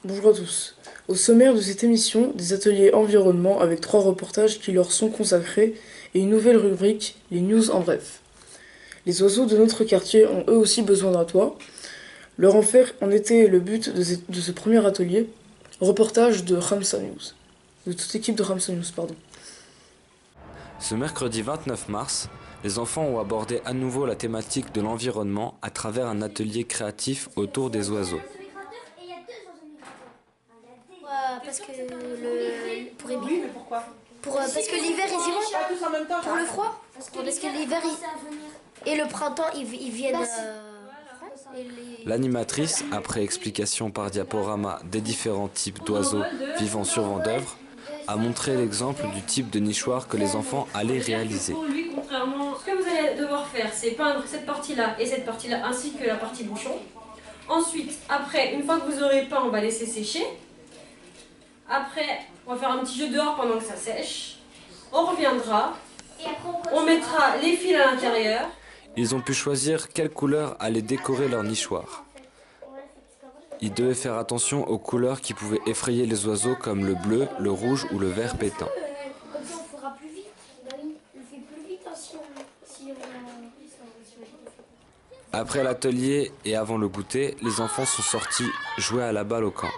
Bonjour à tous. Au sommaire de cette émission, des ateliers environnement avec 3 reportages qui leur sont consacrés et une nouvelle rubrique, les news en bref. Les oiseaux de notre quartier ont eux aussi besoin d'un toit. Leur en faire en était le but de ce premier atelier, reportage de Ramsa News, de toute équipe de Ramsa News, pardon. Ce mercredi 29 mars, les enfants ont abordé à nouveau la thématique de l'environnement à travers un atelier créatif autour des oiseaux. Parce que pour éviter. Mais pourquoi parce que l'hiver ils y vont. Pour le froid. Parce que l'hiver et le printemps ils viennent. L'animatrice, après explication par diaporama des différents types d'oiseaux vivant sur Vendeuvre, a montré l'exemple du type de nichoir que les enfants allaient réaliser. Contrairement, ce que vous allez devoir faire, c'est peindre cette partie-là et cette partie-là, ainsi que la partie bouchon. Ensuite, après, une fois que vous aurez peint, on va laisser sécher. Après, on va faire un petit jeu dehors pendant que ça sèche. On reviendra, on mettra les fils à l'intérieur. Ils ont pu choisir quelle couleur allait décorer leur nichoir. Ils devaient faire attention aux couleurs qui pouvaient effrayer les oiseaux comme le bleu, le rouge ou le vert pétant. Comme ça on fera plus vite. Il fait plus vite si Après l'atelier et avant le goûter, les enfants sont sortis jouer à la balle au camp.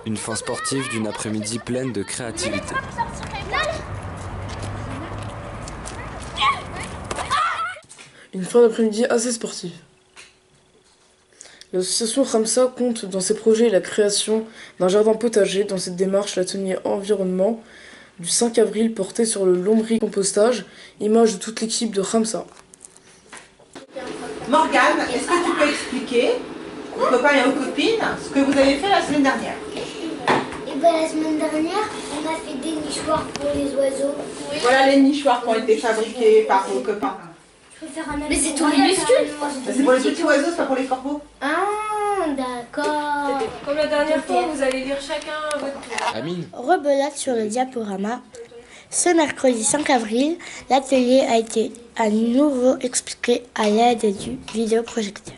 Une fin sportive d'une après-midi pleine de créativité. Une fin d'après-midi assez sportive. L'association Ramsa compte dans ses projets la création d'un jardin potager. Dans cette démarche, l'atelier environnement du 5 avril portait sur le lombricompostage, image de toute l'équipe de Ramsa. Morgane, est-ce que tu peux expliquer aux copains et aux copines ce que vous avez fait la semaine dernière? La semaine dernière, on a fait des nichoirs pour les oiseaux. Voilà les nichoirs qui ont été fabriqués par vos copains. Mais c'est tout minuscule. C'est pour les petits oiseaux, c'est pas pour les corbeaux. Ah, d'accord. Comme la dernière fois, vous allez lire chacun à votre tour. Amine. Rebelote sur le diaporama. Ce mercredi 5 avril, l'atelier a été à nouveau expliqué à l'aide du vidéoprojecteur.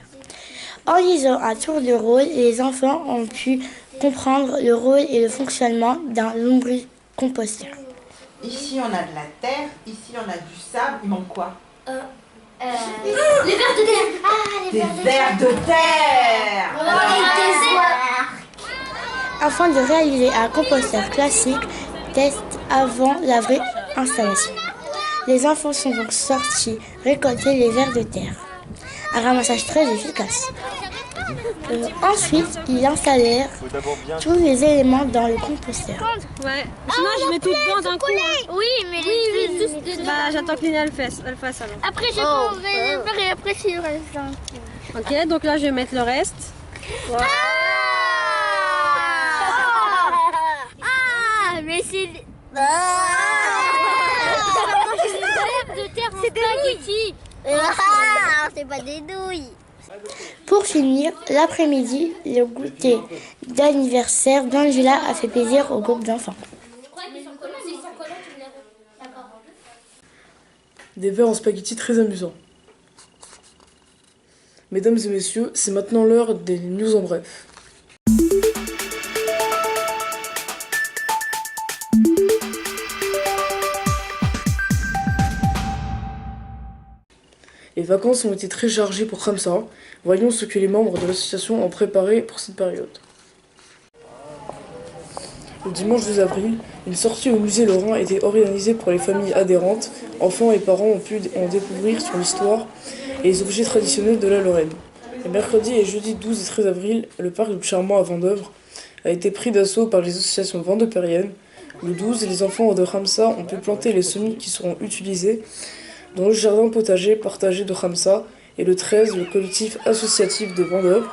En lisant à tour de rôle, les enfants ont pu comprendre le rôle et le fonctionnement d'un lombricomposteur. Ici on a de la terre, ici on a du sable, il manque quoi? Les vers de terre. Ah, Des vers de terre. Afin de réaliser un composteur classique, test avant la vraie installation. Les enfants sont donc sortis récolter les vers de terre. Un ramassage très efficace. Ensuite, ils installèrent tous les éléments dans le composteur. Ouais, sinon je mets tout dedans d'un coup. Oui, mais les tous dedans. Bah j'attends que Lina le fasse alors. Après, je vais le faire et après, c'est le reste. Ok, donc là je vais mettre le reste. Voilà. Mais c'est... de terre en spaghetti. C'est pas des douilles. Pour finir, l'après-midi, le goûter d'anniversaire d'Angela a fait plaisir au groupe d'enfants. Des vers en spaghetti très amusants. Mesdames et messieurs, c'est maintenant l'heure des news en bref. Les vacances ont été très chargées pour Ramsa. Voyons ce que les membres de l'association ont préparé pour cette période. Le dimanche 12 avril, une sortie au musée Lorrain était organisée pour les familles adhérentes. Enfants et parents ont pu en découvrir sur l'histoire et les objets traditionnels de la Lorraine. Les mercredis et jeudis 12 et 13 avril, le parc du Charmant à Vendeuvre a été pris d'assaut par les associations vendéupériennes. Le 12, les enfants de Ramsa ont pu planter les semis qui seront utilisés dans le jardin potager partagé de Ramsa, et le 13, le collectif associatif de Vendeuvre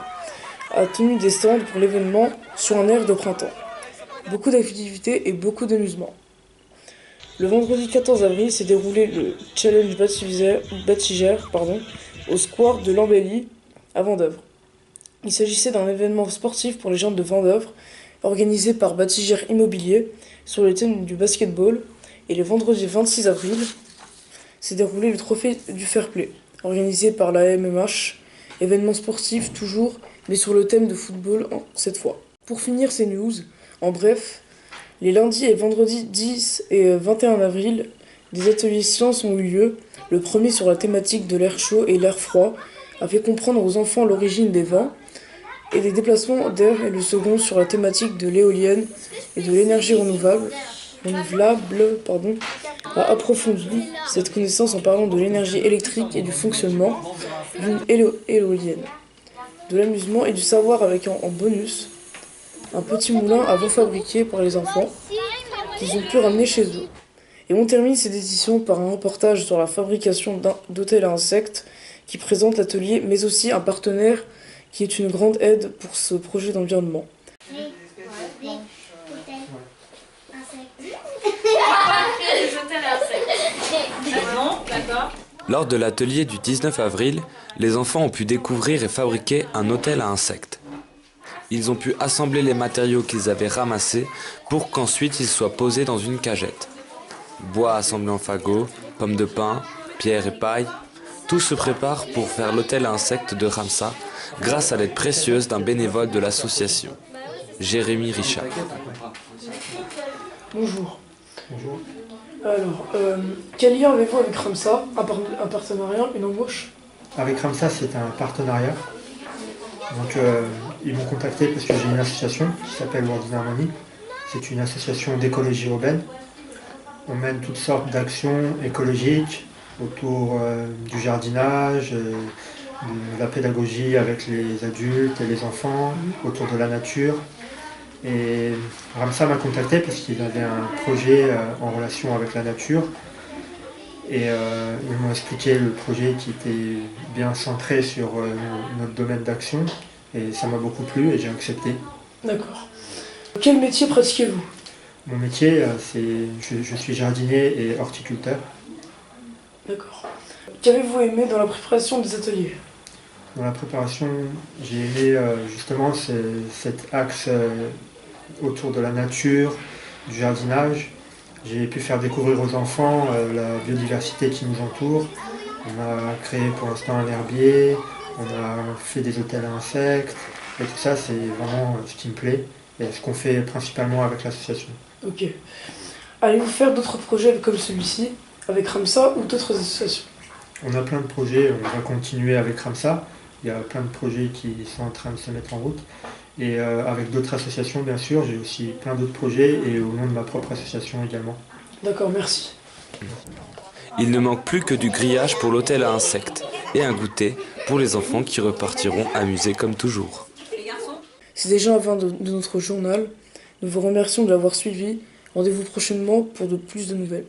a tenu des stands pour l'événement sur un air de printemps. Beaucoup d'activités et beaucoup d'amusement. Le vendredi 14 avril s'est déroulé le challenge bâtigère au square de l'Embellie à Vendeuvre. Il s'agissait d'un événement sportif pour les gens de Vendeuvre, organisé par Bâtigère Immobilier sur le thème du basketball, et le vendredi 26 avril, s'est déroulé le trophée du fair play, organisé par la MMH, événement sportif toujours, mais sur le thème de football cette fois. Pour finir ces news, en bref, les lundis et vendredis 10 et 21 avril, des ateliers sciences ont eu lieu. Le premier sur la thématique de l'air chaud et l'air froid a fait comprendre aux enfants l'origine des vents et des déplacements d'air, et le second sur la thématique de l'éolienne et de l'énergie renouvelable, a approfondi cette connaissance en parlant de l'énergie électrique et du fonctionnement d'une éolienne, de l'amusement et du savoir avec en bonus un petit moulin à vent fabriqué par les enfants qu'ils ont pu ramener chez eux. Et on termine cette édition par un reportage sur la fabrication d'hôtels à insectes qui présente l'atelier, mais aussi un partenaire qui est une grande aide pour ce projet d'environnement. Lors de l'atelier du 19 avril, les enfants ont pu découvrir et fabriquer un hôtel à insectes. Ils ont pu assembler les matériaux qu'ils avaient ramassés pour qu'ensuite ils soient posés dans une cagette. Bois assemblé en fagots, pommes de pin, pierres et paille, tout se prépare pour faire l'hôtel à insectes de Ramsa grâce à l'aide précieuse d'un bénévole de l'association, Jérémy Richard. Bonjour. Bonjour. Alors, quel lien avez-vous avec Ramsa? Un partenariat, une embauche? Avec Ramsa, c'est un partenariat. Donc, ils m'ont contacté parce que j'ai une association qui s'appelle World in Harmony. C'est une association d'écologie urbaine. On mène toutes sortes d'actions écologiques autour du jardinage, de la pédagogie avec les adultes et les enfants, autour de la nature. Et Ramsa m'a contacté parce qu'il avait un projet en relation avec la nature. Et ils m'ont expliqué le projet qui était bien centré sur notre domaine d'action. Et ça m'a beaucoup plu et j'ai accepté. D'accord. Quel métier pratiquez-vous? Mon métier, je suis jardinier et horticulteur. D'accord. Qu'avez-vous aimé dans la préparation des ateliers? Dans la préparation, j'ai aimé justement cet axe autour de la nature, du jardinage. J'ai pu faire découvrir aux enfants la biodiversité qui nous entoure. On a créé pour l'instant un herbier, on a fait des hôtels à insectes, et tout ça c'est vraiment ce qui me plaît et ce qu'on fait principalement avec l'association. Ok. Allez-vous faire d'autres projets comme celui-ci, avec Ramsa ou d'autres associations? On a plein de projets, on va continuer avec Ramsa. Il y a plein de projets qui sont en train de se mettre en route. Et avec d'autres associations, bien sûr, j'ai aussi plein d'autres projets et au nom de ma propre association également. D'accord, merci. Il ne manque plus que du grillage pour l'hôtel à insectes et un goûter pour les enfants qui repartiront amusés comme toujours. C'est déjà la fin de notre journal. Nous vous remercions de l'avoir suivi. Rendez-vous prochainement pour plus de nouvelles.